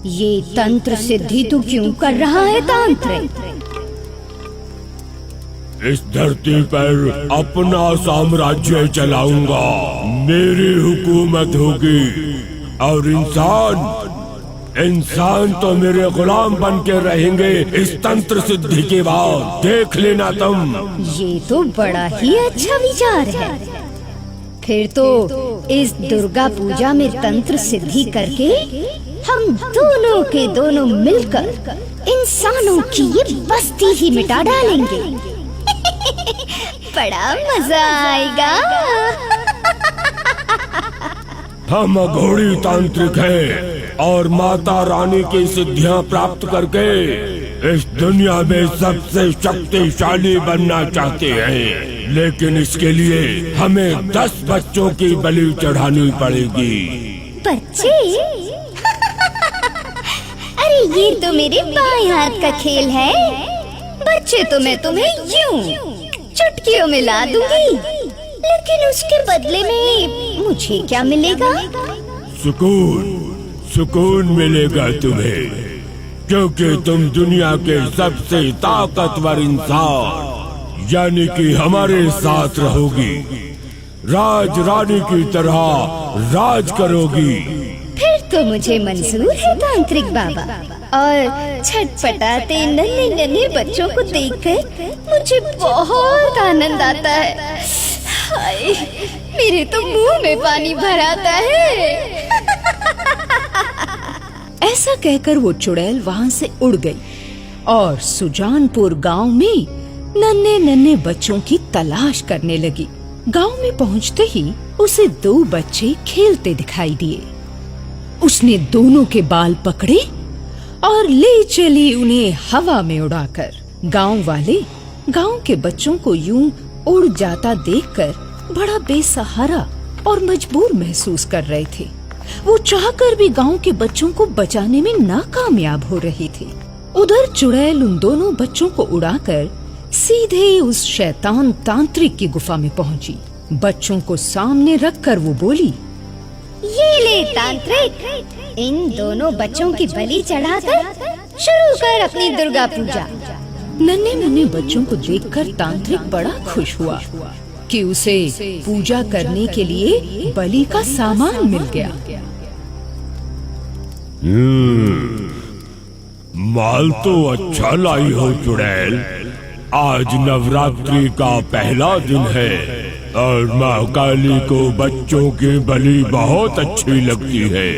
ये तंत्र सिद्धि तू क्यों कर रहा है तांत्रिक? इस धरती पर अपना साम्राज्य चलाऊंगा, मेरी हुकूमत होगी और इंसान तो मेरे गुलाम बन के रहेंगे इस तंत्र सिद्धि के बाद, देख लेना तुम। ये तो बड़ा ही अच्छा विचार है। फिर तो इस दुर्गा पूजा में तंत्र सिद्धि करके हम दोनों के दोनों मिलकर इंसानों की ये बस्ती ही मिटा डालेंगे। बड़ा मजा आएगा। हम अघोरी तांत्रिक हैं और माता रानी की सिद्धियां प्राप्त करके इस दुनिया में सबसे शक्तिशाली बनना चाहते हैं, लेकिन इसके लिए हमें 10 बच्चों की बलि चढ़ानी पड़ेगी। बच्चे? अरे ये तो मेरे बाएं हाथ का खेल है। बच्चे तो मैं तुम्हें यूं चुटकियों में ला दूंगी, लेकिन उसके बदले में मुझे क्या मिलेगा? सुकून मिलेगा तुम्हें, क्योंकि तुम दुनिया के सबसे ताकतवर इंसान यानी कि हमारे साथ रहोगी, राज रानी की तरह राज करोगी। फिर तो मुझे मंजूर है तांत्रिक बाबा। और छटपटाते नन्हे नन्हे बच्चों को देखकर मुझे बहुत आनंद आता है। हाय, मेरे तो मुंह में पानी भर आता है। ऐसा कहकर वो चुड़ैल वहाँ से उड़ गई और सुजानपुर गांव में नन्हे नन्हे बच्चों की तलाश करने लगी। गांव में पहुँचते ही उसे 2 बच्चे खेलते दिखाई दिए। उसने दोनों के बाल पकड़े और ले चली उन्हें हवा में उड़ाकर। गांव वाले गांव के बच्चों को यूं उड़ जाता देखकर बड़ा बेसहारा और मजबूर महसूस कर रहे थे। वो चाहकर भी गांव के बच्चों को बचाने में नाकामयाब हो रही थी। उधर चुड़ैल उन दोनों बच्चों को उड़ाकर सीधे उस शैतान तांत्रिक की गुफा में पहुंची। बच्चों को सामने रखकर वो बोली, ये ले तांत्रिक, इन दोनों बच्चों की बलि चढ़ाकर शुरू कर अपनी दुर्गा पूजा। नन्हे नन्हे बच्चों को देखकर तांत्रिक बड़ा खुश हुआ कि उसे पूजा करने के लिए बलि का सामान मिल गया। माल तो अच्छा लाई हो चुड़ैल। आज नवरात्रि का पहला दिन है और माँ काली को बच्चों की बलि बहुत अच्छी लगती है।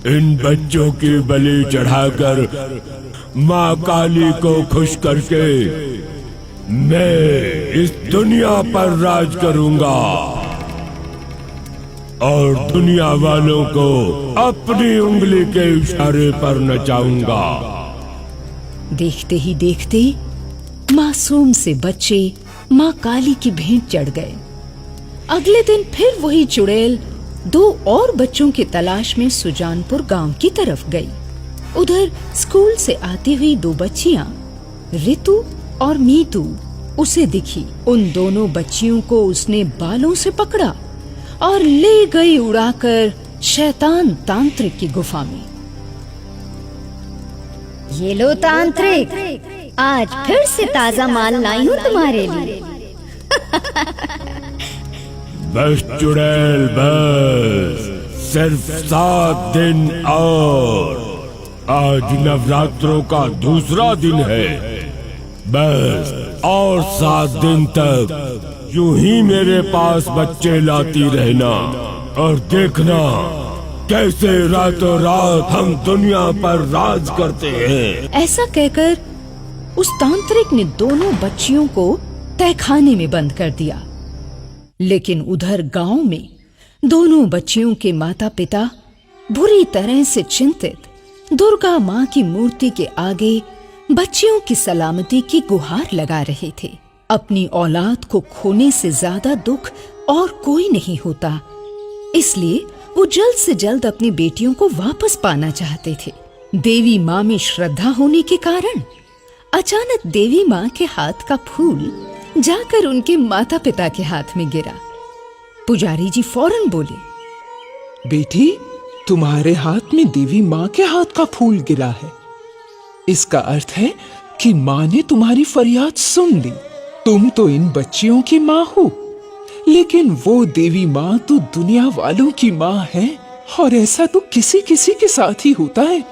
इन बच्चों की बलि चढ़ाकर माँ काली को खुश करके मैं इस दुनिया पर राज करूंगा और दुनिया वालों को अपनी उंगली के इशारे पर नचाऊंगा। देखते ही देखते मासूम से बच्चे माँ काली की भेंट चढ़ गए। अगले दिन फिर वही चुड़ैल 2 और बच्चों की तलाश में सुजानपुर गांव की तरफ गई। उधर स्कूल से आती हुई 2 बच्चियां रितु और मीतू उसे दिखी। उन दोनों बच्चियों को उसने बालों से पकड़ा और ले गई उड़ाकर शैतान तांत्रिक की गुफा में। ये लो तांत्रिक, आज फिर से ताजा माल लाई हूँ तुम्हारे लिए। बस चुड़ैल बस, सिर्फ 7 दिन और। आज नवरात्रों का दूसरा दिन है। बस और 7 दिन तक यूं ही मेरे पास बच्चे लाती रहना और देखना कैसे रातों रात हम दुनिया पर राज करते हैं। ऐसा कहकर उस तांत्रिक ने दोनों बच्चियों को तहखाने में बंद कर दिया। लेकिन उधर गांव में दोनों बच्चियों के माता पिता बुरी तरह से चिंतित दुर्गा माँ की मूर्ति के आगे बच्चियों की सलामती की गुहार लगा रहे थे। अपनी औलाद को खोने से ज्यादा दुख और कोई नहीं होता, इसलिए वो जल्द से जल्द अपनी बेटियों को वापस पाना चाहते थे। देवी माँ में श्रद्धा होने के कारण अचानक देवी माँ के हाथ का फूल जाकर उनके माता पिता के हाथ में गिरा। पुजारी जी फौरन बोले, बेटी, तुम्हारे हाथ में देवी माँ के हाथ का फूल गिरा है। इसका अर्थ है कि माँ ने तुम्हारी फरियाद सुन ली। तुम तो इन बच्चियों की माँ हो, लेकिन वो देवी माँ तो दुनिया वालों की माँ है। और ऐसा तो किसी किसी के साथ ही होता है।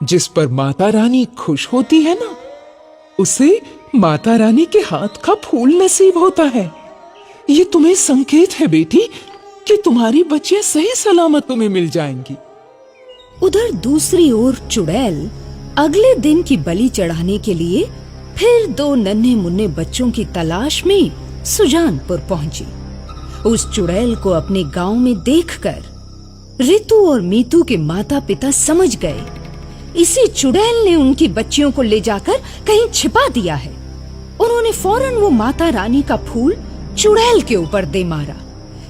जिस पर माता रानी खुश होती है ना, उसे माता रानी के हाथ का फूल नसीब होता है। ये तुम्हें संकेत है बेटी कि तुम्हारी बच्चियां सही सलामत तुम्हें मिल जाएंगी। उधर दूसरी ओर चुड़ैल अगले दिन की बलि चढ़ाने के लिए फिर 2 नन्हे मुन्ने बच्चों की तलाश में सुजानपुर पहुंची। उस चुड़ैल को अपने गांव में देखकर रितु और मीतू के माता पिता समझ गए, इसी चुड़ैल ने उनकी बच्चियों को ले जाकर कहीं छिपा दिया है। उन्होंने फौरन वो माता रानी का फूल चुड़ैल के ऊपर दे मारा,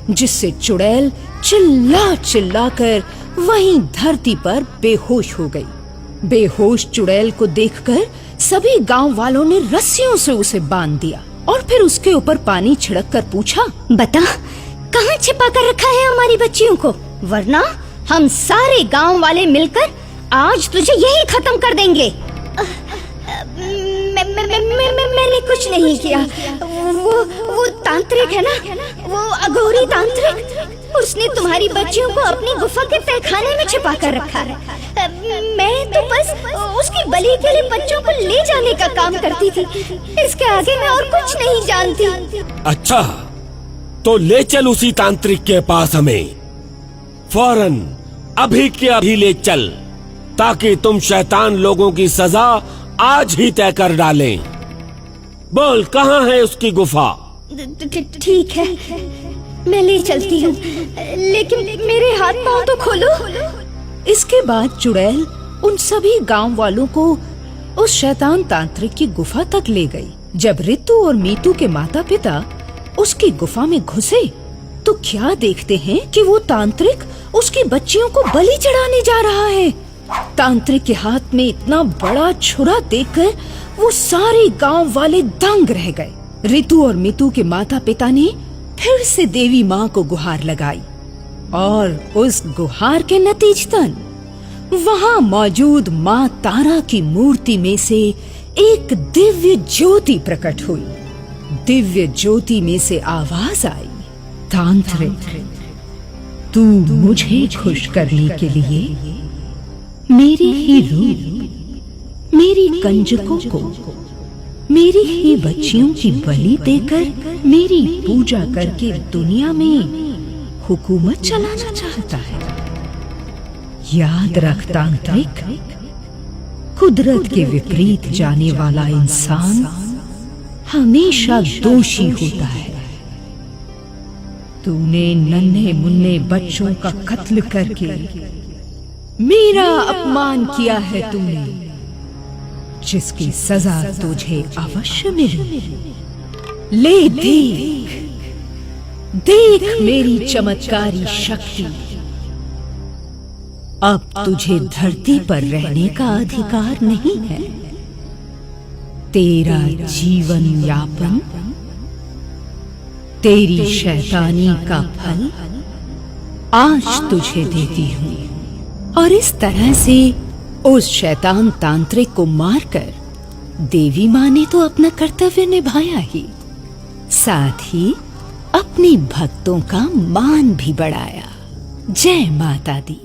जिससे चुड़ैल चिल्ला चिल्ला कर वहीं धरती पर बेहोश हो गई। बेहोश चुड़ैल को देखकर सभी गांव वालों ने रस्सियों से उसे बांध दिया और फिर उसके ऊपर पानी छिड़क कर पूछा, बता, कहाँ छिपा कर रखा है हमारी बच्चियों को, वरना हम सारे गांव वाले मिलकर आज तुझे यही खत्म कर देंगे। मैंने कुछ नहीं किया। वो तांत्रिक है ना, वो अघोरी तांत्रिक, उसने तुम्हारी बच्चियों को अपनी गुफा के तहखाने में छिपा कर रखा है। मैं तो बस उसकी बलि के लिए बच्चों को ले जाने का काम करती थी। इसके आगे मैं और कुछ नहीं जानती। अच्छा, तो ले चल उसी तांत्रिक के पास हमें, फौरन अभी के अभी ले चल, ताकि तुम शैतान लोगों की सजा आज ही तय कर डालें। बोल, कहाँ है उसकी गुफा? ठीक है, मैं ले चलती हूँ, लेकिन मेरे हाथ पाँव तो खोलो। इसके बाद चुड़ैल उन सभी गांव वालों को उस शैतान तांत्रिक की गुफा तक ले गई। जब रितु और मीतू के माता पिता उसकी गुफा में घुसे तो क्या देखते हैं कि वो तांत्रिक उसकी बच्चियों को बलि चढ़ाने जा रहा है। तांत्रिक के हाथ में इतना बड़ा छुरा देखकर वो सारे गांव वाले दंग रह गए। रितु और मीतू के माता पिता ने फिर से देवी माँ को गुहार लगाई और उस गुहार के नतीजतन वहाँ मौजूद माँ तारा की मूर्ति में से एक दिव्य ज्योति प्रकट हुई। दिव्य ज्योति में से आवाज आई, तांत्रिक, तू मुझे खुश करने के लिए मेरे ही रूप, मेरी कंजकों को, मेरी ही बच्चियों की बलि देकर मेरी पूजा करके दुनिया में हुकूमत चलाना चाहता है। याद रख तांत्रिक, कुदरत के विपरीत जाने वाला इंसान हमेशा दोषी होता है। तूने नन्हे मुन्ने बच्चों का कत्ल करके मेरा अपमान किया है तूने, जिसकी सजा तुझे अवश्य मिलेगी। ले देख, देख मेरी चमत्कारी शक्ति। अब तुझे धरती पर रहने का अधिकार नहीं है। तेरा जीवन यापन, तेरी शैतानी का फल आज तुझे देती हूँ। और इस तरह से उस शैतान तांत्रिक को मारकर देवी माँ ने तो अपना कर्तव्य निभाया ही, साथ ही अपने भक्तों का मान भी बढ़ाया। जय माता दी।